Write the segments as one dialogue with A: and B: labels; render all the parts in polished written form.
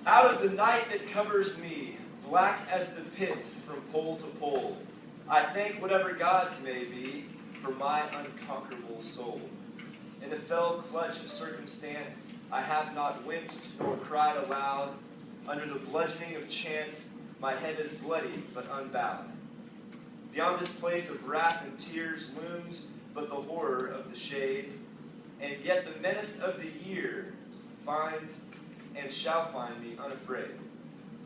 A: Out of the night that covers me, black as the pit from pole to pole, I thank whatever gods may be for my unconquerable soul. In the fell clutch of circumstance, I have not winced nor cried aloud. Under the bludgeoning of chance, my head is bloody but unbowed. Beyond this place of wrath and tears looms but the horror of the shade, and yet the menace of the year finds and shall find me unafraid.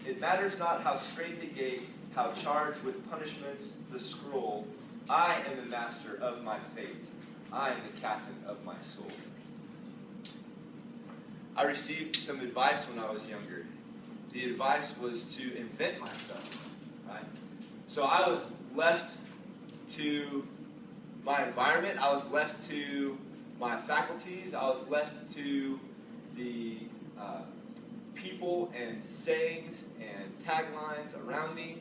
A: It matters not how strait the gate, how charged with punishments the scroll. I am the master of my fate. I am the captain of my soul. I received some advice when I was younger. The advice was to invent myself. Right? So I was left to my environment. I was left to my faculties. I was left to the people and sayings and taglines around me,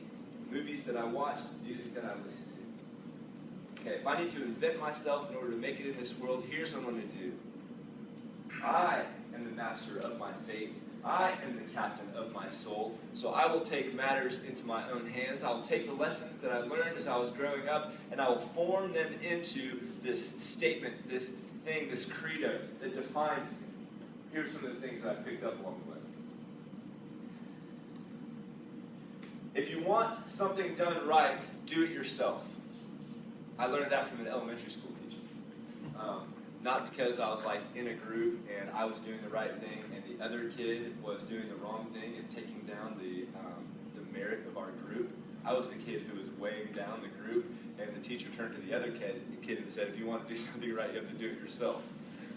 A: movies that I watched, music that I listened to. Okay, if I need to invent myself in order to make it in this world, here's what I'm going to do. I am the master of my fate. I am the captain of my soul. So I will take matters into my own hands. I will take the lessons that I learned as I was growing up, and I will form them into this statement, this thing, this credo that defines me. Here's some of the things that I picked up along the way. If you want something done right, do it yourself. I learned that from an elementary school teacher. Not because I was like in a group and I was doing the right thing and the other kid was doing the wrong thing and taking down the merit of our group. I was the kid who was weighing down the group, and the teacher turned to the other kid and said, if you want to do something right, you have to do it yourself.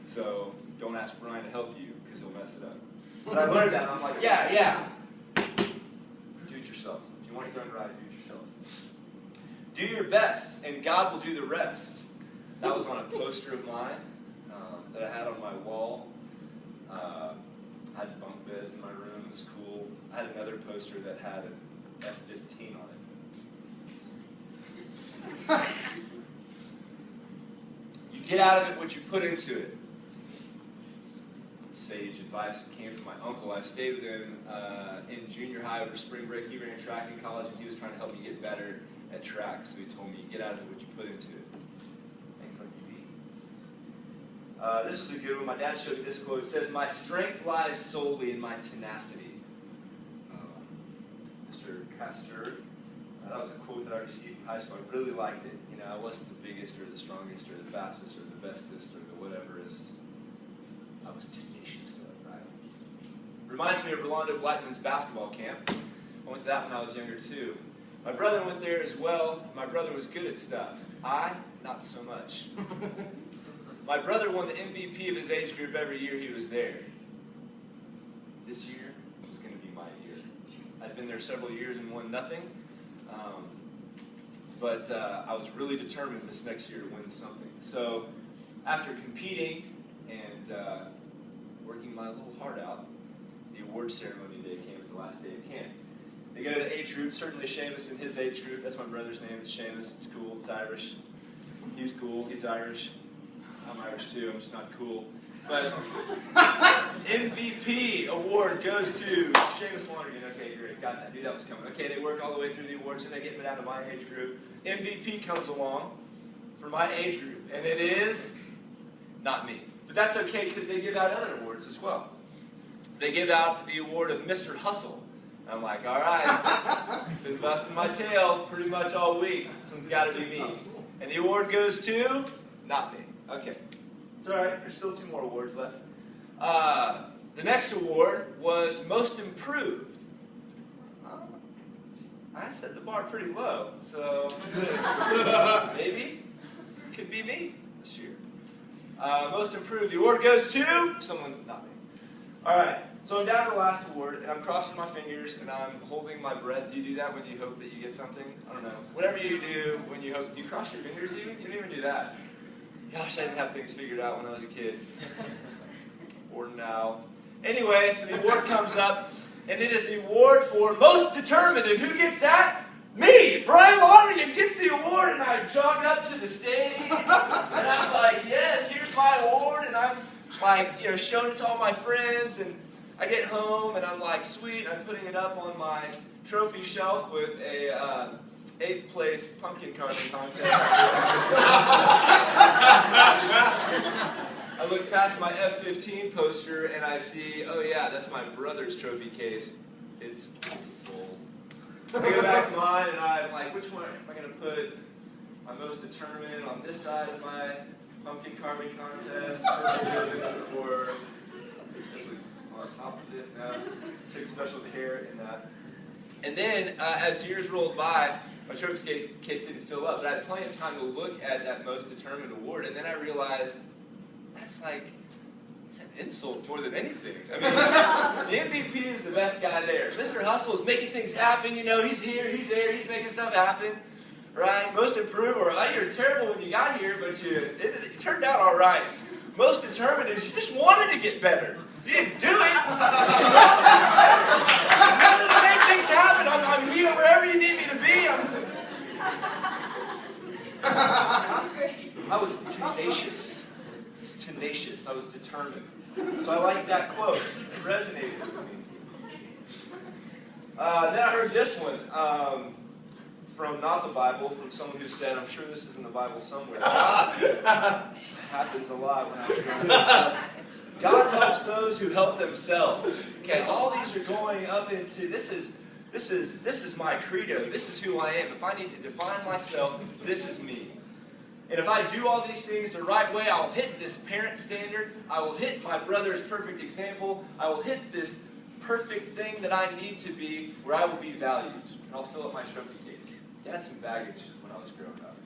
A: So don't ask Brian to help you because he'll mess it up. But I learned that and I'm like, yeah. Do it yourself. If you want it done right, do it yourself. Do your best, and God will do the rest. That was on a poster of mine that I had on my wall. I had bunk beds in my room. It was cool. I had another poster that had an F-15 on it. You get out of it what you put into it. Sage advice that came from my uncle. I stayed with him in junior high over spring break. He ran track in college, and he was trying to help me get better at track. So he told me, get out of it what you put into it. Things like you eat. This was a good one. My dad showed me this quote. It says, my strength lies solely in my tenacity. Mr. Pastor, that was a quote that I received in high school. I really liked it. You know, I wasn't the biggest or the strongest or the fastest or the bestest or the whateverest. I was tenacious, though, right? Reminds me of Rolando Blackman's basketball camp. I went to that when I was younger, too. My brother went there as well. My brother was good at stuff. I, not so much. My brother won the MVP of his age group every year he was there. This year was going to be my year. I'd been there several years and won nothing. But I was really determined this next year to win something. So after competing and working my little heart out, the award ceremony day came at the last day of camp. They go to the age group, certainly Seamus in his age group. That's my brother's name, it's Seamus. It's cool, it's Irish. He's cool, he's Irish. I'm Irish too, I'm just not cool. But MVP award goes to Seamus Lonergan. Okay, great, got that. Knew that was coming. Okay, they work all the way through the awards and they get me down to my age group. MVP comes along for my age group, and it is not me. But that's okay because they give out other awards as well. They give out the award of Mr. Hustle. I'm like, all right, been busting my tail pretty much all week. This one's got to be me. And the award goes to, not me. Okay, it's all right. There's still 2 more awards left. The next award was Most Improved. I set the bar pretty low, so maybe it could be me this year. Most Improved. The award goes to someone, not me. All right. So I'm down to the last award, and I'm crossing my fingers, and I'm holding my breath. Do you do that when you hope that you get something? I don't know. Whatever you do when you hope. Do you cross your fingers even? You don't even do that. Gosh, I didn't have things figured out when I was a kid. Or now. Anyway, so the award comes up, and it is the award for Most Determined. And who gets that? Me! Brian Lonergan gets the award, and I jog up to the stage, and I'm like, yes, here's my award, and I'm like, showing it to all my friends, and I get home and I'm like, sweet, I'm putting it up on my trophy shelf with a 8th place pumpkin carving contest. I look past my F-15 poster and I see, oh yeah, that's my brother's trophy case. It's full. I go back to mine and I'm like, which one am I going to put my most determined on this side of my pumpkin carving contest? Or this looks on top of it. No, took special care in that. And then as years rolled by, my trophy case didn't fill up, but I had plenty of time to look at that most determined award, and then I realized it's an insult more than anything. I mean, the MVP is the best guy there. Mr. Hustle is making things happen, he's here, he's there, he's making stuff happen, right? Most improved, or you were terrible when you got here, but it turned out all right. Most determined is you just wanted to get better. You didn't do it. You wanted to make things happen. I'm here wherever you need me to be. I was tenacious. I was determined. So I like that quote. It resonated with me. Then I heard this one from not the Bible, from someone who said, I'm sure this is in the Bible somewhere. Happens a lot when I was growing up. God helps those who help themselves. Okay, all these are going up into this is my credo. This is who I am. If I need to define myself, this is me. And if I do all these things the right way, I'll hit this parent standard. I will hit my brother's perfect example. I will hit this perfect thing that I need to be, where I will be valued. And I'll fill up my trophy case. I had some baggage when I was growing up.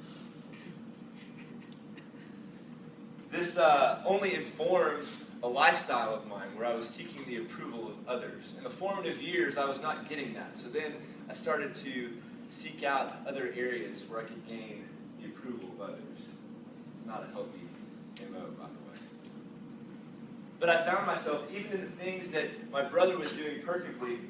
A: This only informed a lifestyle of mine where I was seeking the approval of others. In the formative years, I was not getting that. So then I started to seek out other areas where I could gain the approval of others. It's not a healthy MO, by the way. But I found myself, even in the things that my brother was doing perfectly,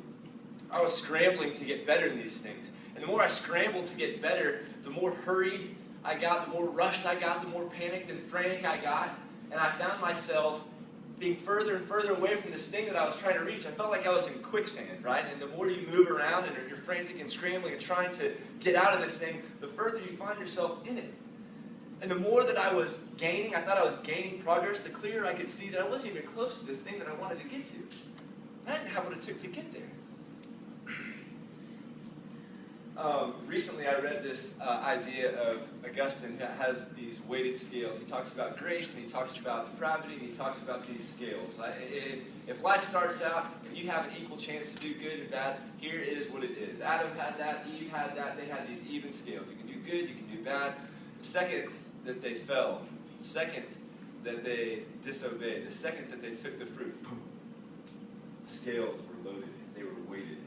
A: I was scrambling to get better in these things. And the more I scrambled to get better, the more hurried I got, the more rushed I got, the more panicked and frantic I got. And I found myself being further and further away from this thing that I was trying to reach. I felt like I was in quicksand, right? And the more you move around and you're frantic and scrambling and trying to get out of this thing, the further you find yourself in it. And the more that I was gaining, I thought I was gaining progress, the clearer I could see that I wasn't even close to this thing that I wanted to get to. I didn't have what it took to get there. Recently I read this idea of Augustine that has these weighted scales. He talks about grace, and he talks about depravity, and he talks about these scales. If life starts out and you have an equal chance to do good and bad, here is what it is. Adam had that, Eve had that, they had these even scales. You can do good, you can do bad. The second that they fell, the second that they disobeyed, the second that they took the fruit, boom, the scales were loaded, they were weighted.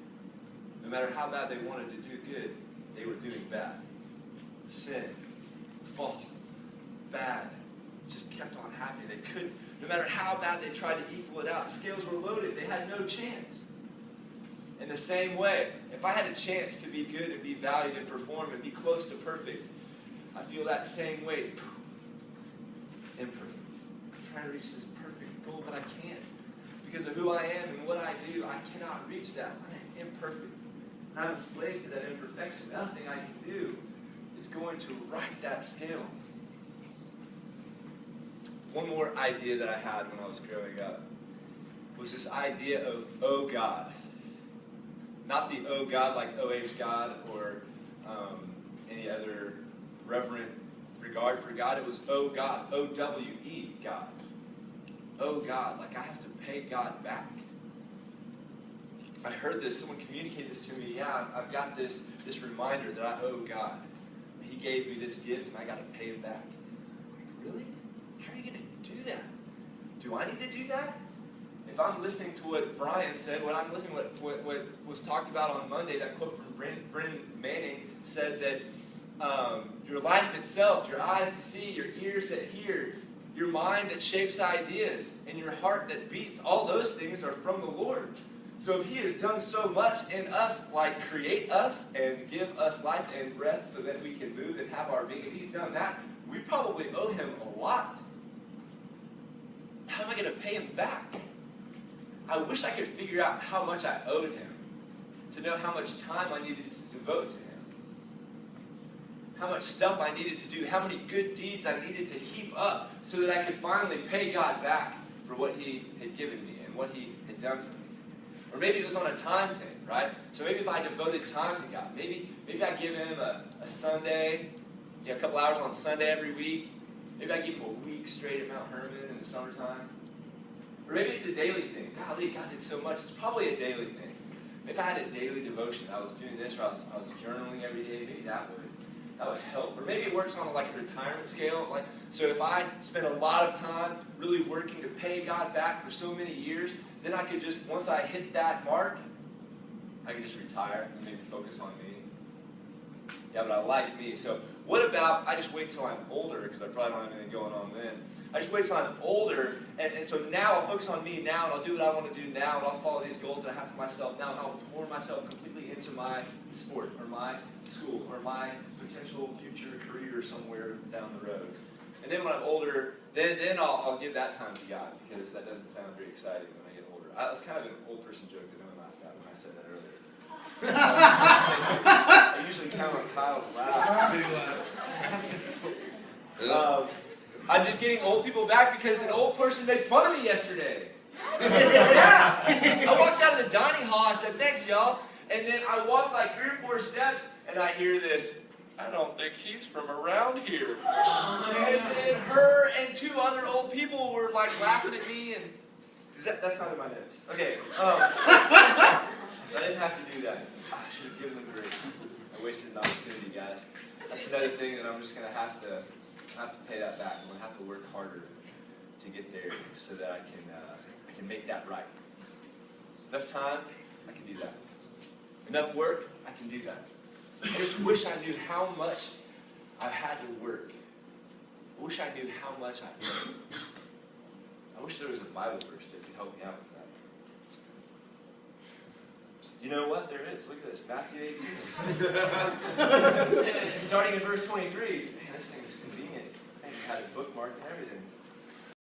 A: No matter how bad they wanted to do good, they were doing bad. Sin, fall, bad, just kept on happening. They couldn't, no matter how bad they tried to equal it out, the scales were loaded. They had no chance. In the same way, if I had a chance to be good and be valued and perform and be close to perfect, I feel that same weight. Imperfect. I'm trying to reach this perfect goal, but I can't. Because of who I am and what I do, I cannot reach that. I am imperfect. And I'm a slave to that imperfection. Nothing I can do is going to right that scale. One more idea that I had when I was growing up was this idea of, oh God. Not the oh God like OH God or any other reverent regard for God. It was oh God, O-W-E, God. Oh God, like I have to pay God back. I heard this, someone communicated this to me. Yeah, I've got this reminder that I owe God. He gave me this gift and I got to pay him back. Really? How are you going to do that? Do I need to do that? If I'm listening to what Brian said, what I'm listening to what was talked about on Monday, that quote from Brennan Manning said that your life itself, your eyes to see, your ears that hear, your mind that shapes ideas, and your heart that beats, all those things are from the Lord. So if he has done so much in us, like create us and give us life and breath so that we can move and have our being, if he's done that, we probably owe him a lot. How am I going to pay him back? I wish I could figure out how much I owed him, to know how much time I needed to devote to him, how much stuff I needed to do, how many good deeds I needed to heap up so that I could finally pay God back for what he had given me and what he had done for me. Or maybe it was on a time thing, right? So maybe if I devoted time to God, maybe I give him a Sunday, a couple hours on Sunday every week. Maybe I give him a week straight at Mount Herman in the summertime. Or maybe it's a daily thing. Golly, God did so much. It's probably a daily thing. If I had a daily devotion, I was doing this, or I was journaling every day, maybe that would help. Or maybe it works on like a retirement scale. So if I spend a lot of time really working to pay God back for so many years, then I could just, once I hit that mark, I could just retire and maybe focus on me. Yeah, but I like me. So what about I just wait till I'm older, because I probably don't have anything going on then. I just wait till I'm older, and so now I'll focus on me now, and I'll do what I want to do now, and I'll follow these goals that I have for myself now, and I'll pour myself completely into my sport, or my school, or my potential future career somewhere down the road. And then when I'm older, then I'll give that time to God, because that doesn't sound very exciting when I get older. That's kind of an old person joke that no one laughed at when I said that earlier. I usually count on Kyle's laugh. I'm just getting old people back because an old person made fun of me yesterday. Yeah. I walked out of the dining hall, I said, thanks, y'all. And then I walked like 3 or 4 steps, and I hear this, I don't think he's from around here. And then her and 2 other old people were like laughing at me, and that's not in my notes. Okay. I didn't have to do that. I should have given them grace. I wasted an opportunity, guys. That's another thing that I'm just going to have to pay that back. I'm going to have to work harder to get there so that I can make that right. Enough time, I can do that. Enough work, I can do that. I just wish I knew how much I've had to work. I wish I knew how much I work. I wish there was a Bible verse that could help me out with that. You know what? There is. Look at this. Matthew 18. Starting in verse 23. Man, this thing is convenient. I had it bookmarked and everything.